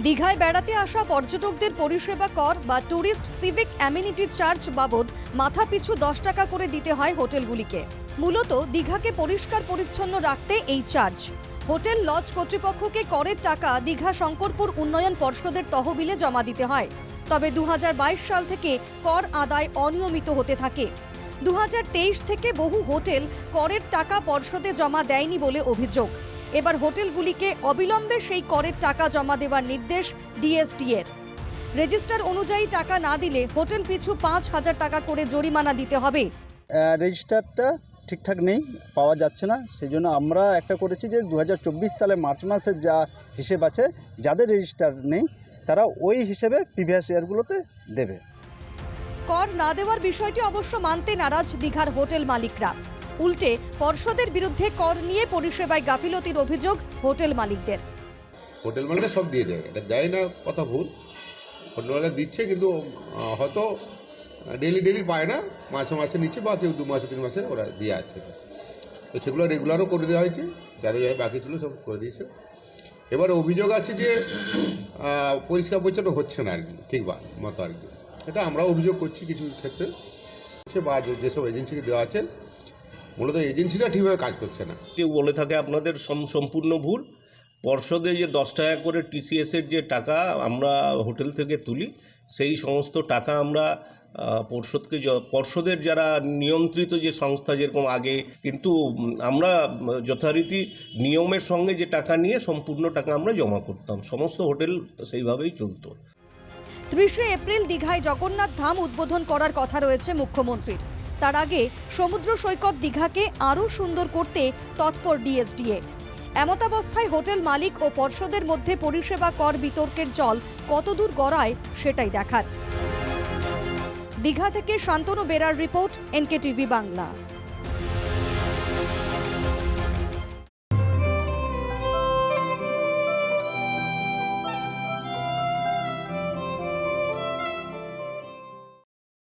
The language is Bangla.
দীঘায় বেড়াতে আসা পর্যটকদের পরিষেবা কর বা ট্যুরিস্ট সিভিক অ্যামিনিটি চার্জ বাবদ মাথাপিছু 10 টাকা করে দিতে হয় হোটেলগুলিকে। মূলত দীঘাকে পরিষ্কার পরিচ্ছন্ন রাখতে এই চার্জ। হোটেল লজ কর্তৃপক্ষকে করের টাকা দীঘা শঙ্করপুর উন্নয়ন পর্ষদের তহবিলে জমা দিতে হয়। তবে 2022 সাল থেকে কর আদায় অনিয়মিত হতে থাকে। 2023 থেকে বহু হোটেল করের টাকা পর্ষদে জমা দেয়নি বলে অভিযোগ। এবার হোটেলগুলিকে অবিলম্বে সেই করের টাকা জমা দেওয়ার নির্দেশ ডিএসডি-এর। রেজিস্টার অনুযায়ী টাকা না দিলে হোটেল পিছু 5,000 টাকা করে জরিমানা দিতে হবে। রেজিস্টারটা ঠিকঠাক নেই, পাওয়া যাচ্ছে না। সেই জন্য আমরা একটা করেছি যে 2024 সালে মার্চ মাসের যা হিসেব আছে, যাদের রেজিস্টার নেই তারা ওই হিসেবে প্রিভিয়াস ইয়ারগুলোতে দেবে। কর না দেওয়ার বিষয়টি অবশ্য মানতে নারাজ দীঘার হোটেল মালিকরা। উল্টে পর্ষদের বিরুদ্ধে কর নিয়ে পরিষেবায় গাফিলতির অভিযোগ হোটেল মালিকদের। হোটেল মালিকরা সব দিয়ে দেয়, এটা দেয় না কথা ভুল। হোটেল মালিকরা দিচ্ছে, কিন্তু হয়তো ডেলি পায় না, মাসে মাসে নিচ্ছে বা 2 মাসে 3 মাসে ওরা দিয়ে আসছে। তো সেগুলো রেগুলারও করে দেওয়া হয়েছে, যাদের যাদের বাকি ছিল সব করে দিয়েছে। এবার অভিযোগ আছে যে পরিষ্কার পরিচ্ছন্ন হচ্ছে না আর কি, ঠিক মতো আর কি। এটা আমরাও অভিযোগ করছি কিছু ক্ষেত্রে, বা যেসব এজেন্সিকে দেওয়া আছে মূলত এজেন্সিরা ঠিকভাবে কাজ করছে না। কেউ বলে থাকে আপনাদের সম্পূর্ণ ভুল। পর্ষদে যে 10 টাকা করে টিসিএসের যে টাকা আমরা হোটেল থেকে তুলি, সেই সমস্ত টাকা আমরা পর্ষদের যারা নিয়ন্ত্রিত যে সংস্থা, যেরকম আগে, কিন্তু আমরা যথারীতি নিয়মের সঙ্গে যে টাকা নিয়ে সম্পূর্ণ টাকা আমরা জমা করতাম। সমস্ত হোটেল সেইভাবেই চলতো। 30 এপ্রিল দীঘায় জগন্নাথ ধাম উদ্বোধন করার কথা রয়েছে মুখ্যমন্ত্রীর। তার আগে সমুদ্র সৈকত দীঘাকে আরও সুন্দর করতে তৎপর ডিএসডি-এ। এমতাবস্থায় হোটেল মালিক ও পর্ষদের মধ্যে পরিষেবা কর বিতর্কের জল কতদূর গড়ায় সেটাই দেখার। দীঘা থেকে শান্তনু বেরার রিপোর্ট, এনকেটিভি বাংলা।